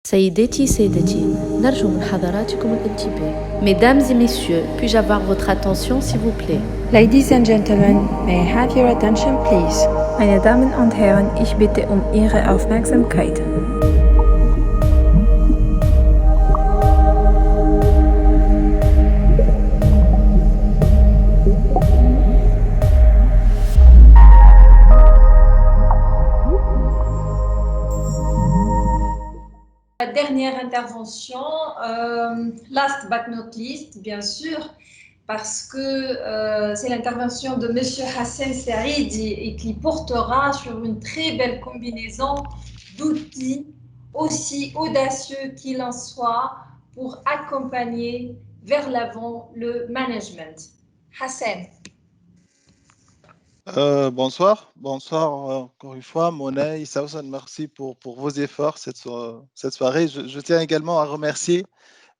سيداتي سادتي نرجو من حضراتكم الانتباه. Mesdames et messieurs, puis-je avoir votre attention s'il vous plaît? Ladies and gentlemen, may I have your attention please? Meine Damen und Herren, ich bitte um Ihre Aufmerksamkeit. La dernière intervention, last but not least, bien sûr, parce que c'est l'intervention de M. Hassan Saïdi et qui portera sur une très belle combinaison d'outils aussi audacieux qu'il en soit pour accompagner vers l'avant le management. Hassan. Bonsoir, encore une fois, Monet, Issawsan, merci pour vos efforts cette soirée. Je tiens également à remercier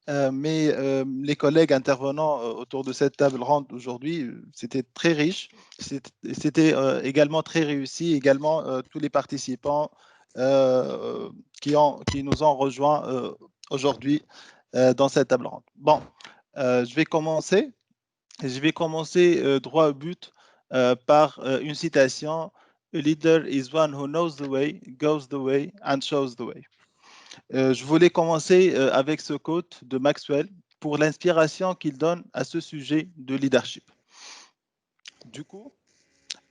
les collègues intervenant autour de cette table ronde aujourd'hui. C'était très riche, c'était également très réussi, également tous les participants qui nous ont rejoints aujourd'hui dans cette table ronde. Bon, je vais commencer droit au but. Par une citation, A leader is one who knows the way, goes the way, and shows the way. Je voulais commencer avec ce quote de Maxwell pour l'inspiration qu'il donne à ce sujet de leadership. Du coup,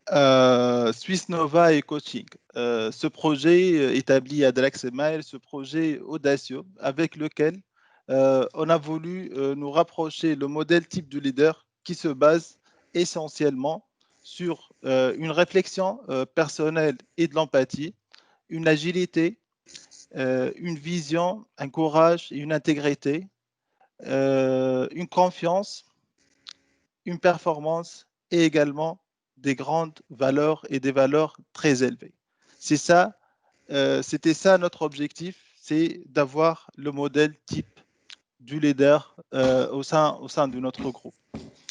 Swiss Nova et Coaching, ce projet établi à Draxemail, ce projet audacieux avec lequel on a voulu nous rapprocher le modèle type du leader qui se base essentiellement sur une réflexion personnelle et de l'empathie, une agilité, une vision, un courage et une intégrité, une confiance, une performance et également des grandes valeurs et des valeurs très élevées. C'était ça notre objectif, c'est d'avoir le modèle type du leader au sein de notre groupe.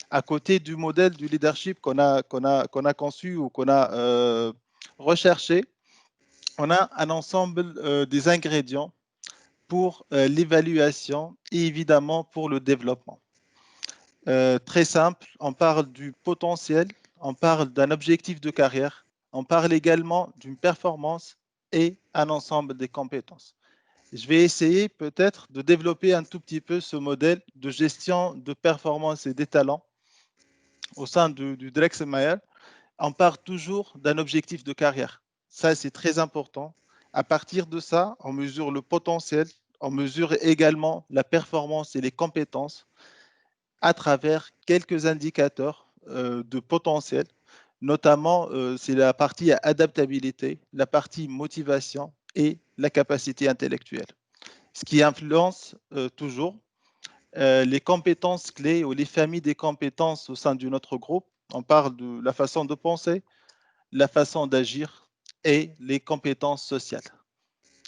À côté du modèle du leadership qu'on a conçu ou qu'on a recherché, on a un ensemble des ingrédients pour l'évaluation et évidemment pour le développement. Très simple, on parle du potentiel, on parle d'un objectif de carrière, on parle également d'une performance et un ensemble des compétences. Je vais essayer peut-être de développer un tout petit peu ce modèle de gestion de performance et des talents au sein du Drexelmeier. On part toujours d'un objectif de carrière. Ça, c'est très important. À partir de ça, on mesure le potentiel, on mesure également la performance et les compétences à travers quelques indicateurs de potentiel, notamment c'est la partie adaptabilité, la partie motivation et la capacité intellectuelle. Ce qui influence toujours les compétences clés ou les familles des compétences au sein de notre groupe. On parle de la façon de penser, la façon d'agir et les compétences sociales.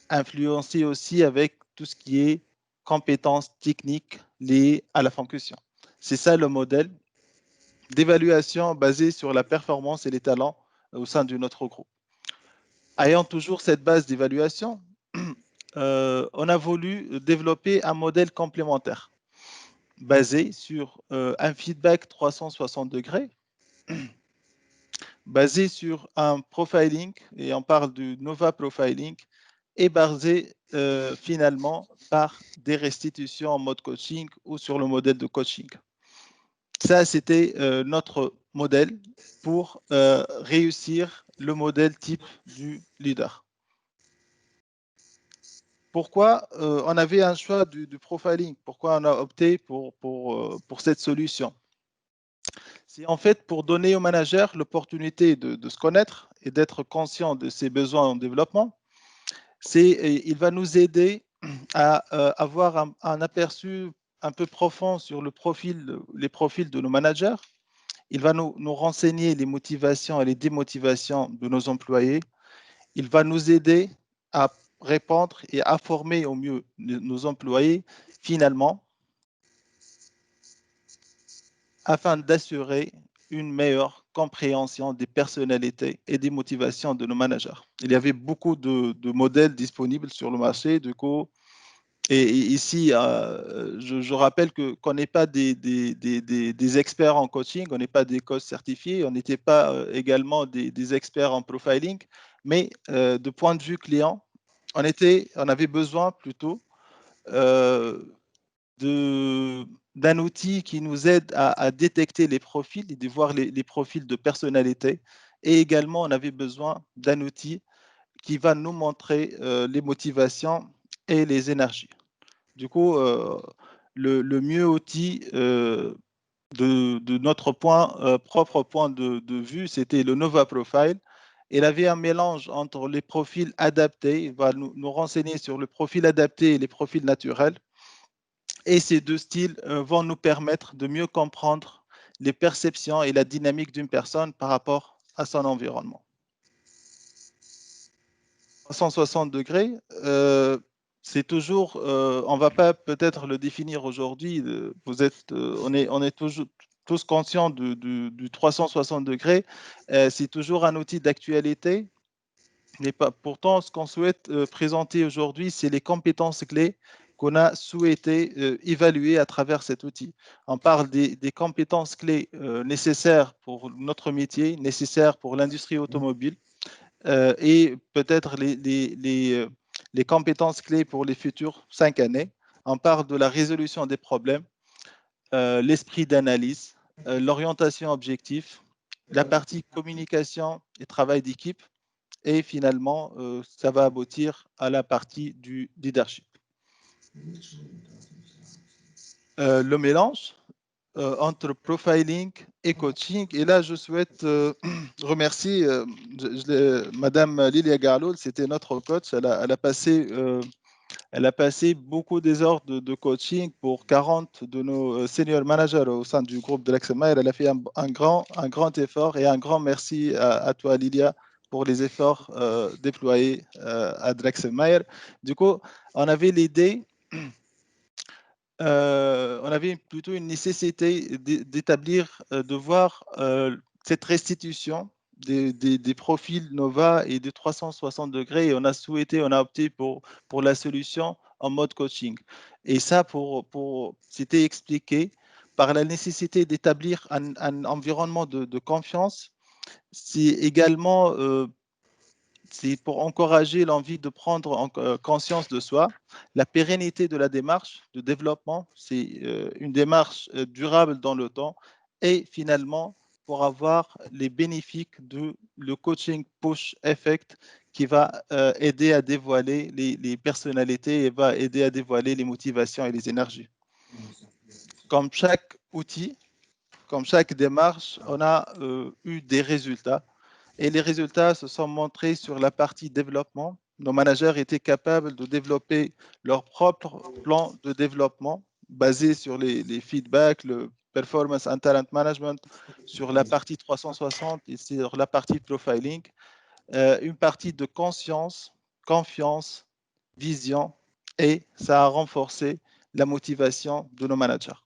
Influencées aussi avec tout ce qui est compétences techniques liées à la fonction. C'est ça le modèle d'évaluation basé sur la performance et les talents au sein de notre groupe. Ayant toujours cette base d'évaluation, on a voulu développer un modèle complémentaire basé sur un feedback 360 degrés, basé sur un profiling, et on parle du Nova Profiling, et basé finalement par des restitutions en mode coaching ou sur le modèle de coaching. Ça, c'était notre modèle pour réussir le modèle type du leader. Pourquoi on avait un choix du profiling? Pourquoi on a opté pour cette solution? C'est en fait pour donner au manager l'opportunité de se connaître et d'être conscient de ses besoins en développement. Il va nous aider à avoir un aperçu un peu profond sur les profils de nos managers. Il va nous renseigner les motivations et les démotivations de nos employés. Il va nous aider à répondre et à former au mieux nos employés finalement afin d'assurer une meilleure compréhension des personnalités et des motivations de nos managers. Il y avait beaucoup de modèles disponibles sur le marché. Du coup, Et ici, je rappelle qu'on n'est pas des experts en coaching, on n'est pas des coachs certifiés, on n'était pas également des experts en profiling, mais de point de vue client, on avait besoin plutôt d'un outil qui nous aide à détecter les profils et de voir les profils de personnalité. Et également, on avait besoin d'un outil qui va nous montrer les motivations et les énergies. Du coup, le mieux outil de notre propre point de vue, c'était le Nova Profile. Il avait un mélange entre les profils adaptés, il va nous renseigner sur le profil adapté et les profils naturels. Et ces deux styles vont nous permettre de mieux comprendre les perceptions et la dynamique d'une personne par rapport à son environnement. 160 degrés, c'est toujours, on ne va pas peut-être le définir aujourd'hui, on est toujours tous conscients du 360 degrés, c'est toujours un outil d'actualité, mais pourtant, ce qu'on souhaite présenter aujourd'hui, c'est les compétences clés qu'on a souhaité évaluer à travers cet outil. On parle des compétences clés nécessaires pour notre métier, nécessaires pour l'industrie automobile, et peut-être les compétences clés pour les futures 5 années. On parle de la résolution des problèmes, l'esprit d'analyse, l'orientation objective, la partie communication et travail d'équipe, et finalement, ça va aboutir à la partie du leadership. Le mélange entre profiling et coaching. Et là, je souhaite remercier Madame Lilia Garloul, c'était notre coach. Elle a passé beaucoup d'heures de coaching pour 40 de nos senior managers au sein du groupe de Draxler. Elle a fait un grand effort, et un grand merci à toi, Lilia, pour les efforts déployés à Draxler. Du coup, on avait l'idée, on avait plutôt une nécessité d'établir, de voir cette restitution des profils Nova et des 360 degrés, et on a opté pour la solution en mode coaching. Et ça, c'était expliqué par la nécessité d'établir un environnement de confiance. C'est également c'est pour encourager l'envie de prendre conscience de soi. La pérennité de la démarche de développement, c'est une démarche durable dans le temps, et finalement pour avoir les bénéfices de le coaching push effect qui va aider à dévoiler les personnalités et va aider à dévoiler les motivations et les énergies. Comme chaque outil, comme chaque démarche, on a eu des résultats. Et les résultats se sont montrés sur la partie développement. Nos managers étaient capables de développer leur propre plan de développement basé sur les feedbacks, le performance and talent management, sur la partie 360 et sur la partie profiling. Une partie de conscience, confiance, vision, et ça a renforcé la motivation de nos managers.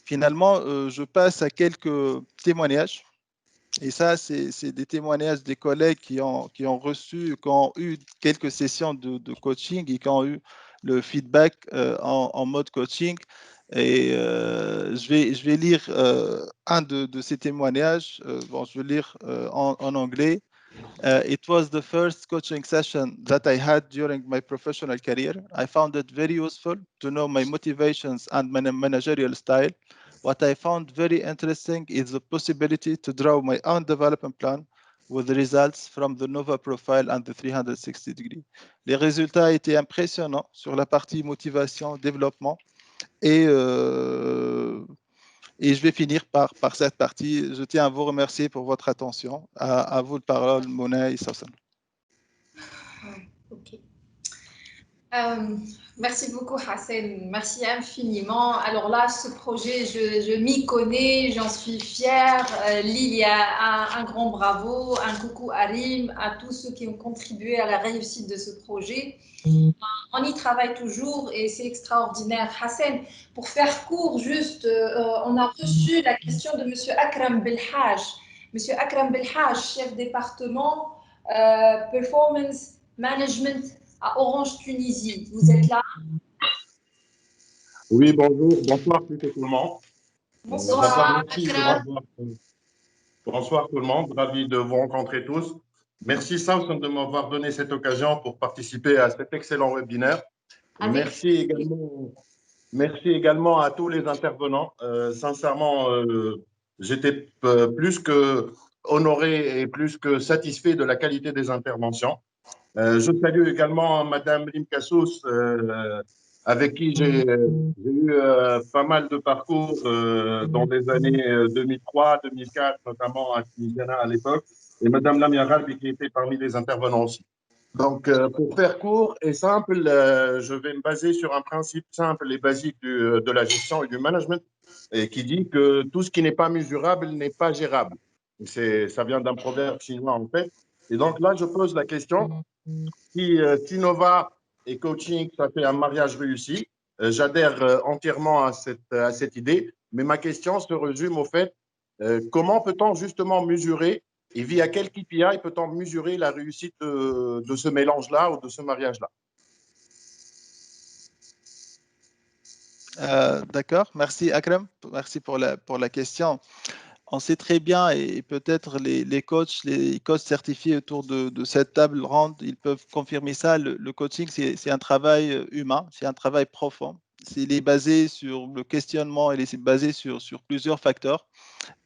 Finalement, je passe à quelques témoignages. Et ça, c'est des témoignages des collègues qui ont eu quelques sessions de coaching et qui ont eu le feedback en mode coaching. Et je vais lire un de ces témoignages. Je vais lire en anglais. It was the first coaching session that I had during my professional career. I found it very useful to know my motivations and my managerial style. What I found very interesting is the possibility to draw my own development plan with the results from the Nova Profile and the 360 degree. Les résultats étaient impressionnants sur la partie motivation, développement, et je vais finir par cette partie. Je tiens à vous remercier pour votre attention. À vous de parole, Mona et Sassan. Ok. Merci beaucoup, Hassan. Merci infiniment. Alors là, ce projet, je m'y connais, j'en suis fière. Lilia, un grand bravo, un coucou à Rim, à tous ceux qui ont contribué à la réussite de ce projet. On y travaille toujours et c'est extraordinaire. Hassan, pour faire court, juste, on a reçu la question de M. Akram Belhaj. M. Akram Belhaj, chef département Performance Management à Orange Tunisie. Vous êtes là? Oui, bonjour, bonsoir tout le monde. D'abord, Bonsoir, merci de Akram. m'avoir. Bonsoir tout le monde, ravi de vous rencontrer tous. Merci Samson de m'avoir donné cette occasion pour participer à cet excellent webinaire. Et Avec merci également à tous les intervenants. Sincèrement, j'étais plus que honoré et plus que satisfait de la qualité des interventions. Je salue également Madame Limkassous, avec qui j'ai eu pas mal de parcours dans les années 2003, 2004, notamment à Tunisiana à l'époque, et Madame Lamia Gharbi qui était parmi les intervenants aussi. Donc, pour faire court et simple, je vais me baser sur un principe simple et basique de la gestion et du management, et qui dit que tout ce qui n'est pas mesurable n'est pas gérable. Ça vient d'un proverbe chinois en fait. Et donc là, je pose la question, si Nova et coaching, ça fait un mariage réussi, j'adhère entièrement à cette idée, mais ma question se résume au fait, comment peut-on justement mesurer et via quel KPI peut-on mesurer la réussite de ce mélange-là ou de ce mariage-là? D'accord, merci Akram, merci pour la question. On sait très bien, et peut-être les coachs certifiés autour de cette table ronde, ils peuvent confirmer ça. Le coaching, c'est un travail humain, c'est un travail profond. Il est basé sur le questionnement, il est basé sur plusieurs facteurs.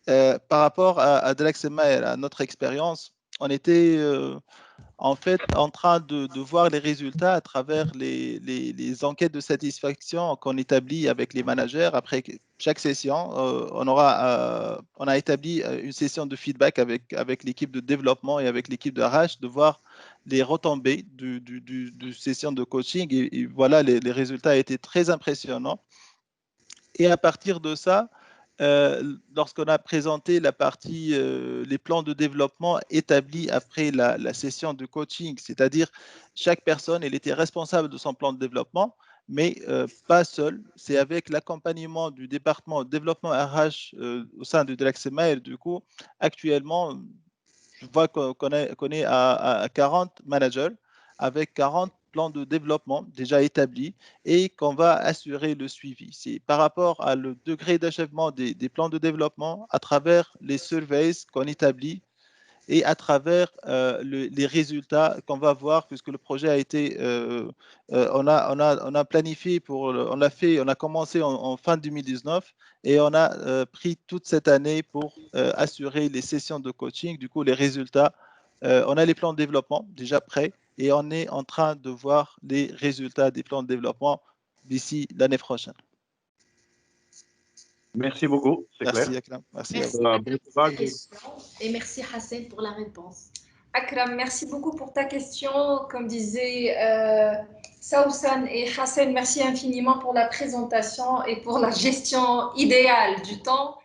Par rapport à Delaxema et à notre expérience, on était en fait en train de voir les résultats à travers les enquêtes de satisfaction qu'on établit avec les managers. Après chaque session, on a établi une session de feedback avec l'équipe de développement et avec l'équipe de RH, de voir les retombées du session de coaching. Et voilà, les résultats étaient très impressionnants. Et à partir de ça, lorsqu'on a présenté la partie, les plans de développement établis après la session de coaching, c'est-à-dire chaque personne, elle était responsable de son plan de développement, mais pas seule. C'est avec l'accompagnement du département développement RH au sein de Delaxema. Et du coup, actuellement, je vois qu'on est à 40 managers avec 40 plans de développement déjà établis et qu'on va assurer le suivi. C'est par rapport à le degré d'achèvement des plans de développement à travers les surveys qu'on établit et à travers les résultats qu'on va voir, puisque le projet a été, on a planifié on a commencé en fin 2019 et on a pris toute cette année pour assurer les sessions de coaching. Du coup, les résultats, on a les plans de développement déjà prêts et on est en train de voir les résultats des plans de développement d'ici l'année prochaine. Merci beaucoup, c'est clair. Merci Akram. Merci Merci à vous. Akram pour ta question et merci Hassan pour la réponse. Akram, merci beaucoup pour ta question. Comme disaient Saousan et Hassan, merci infiniment pour la présentation et pour la gestion idéale du temps.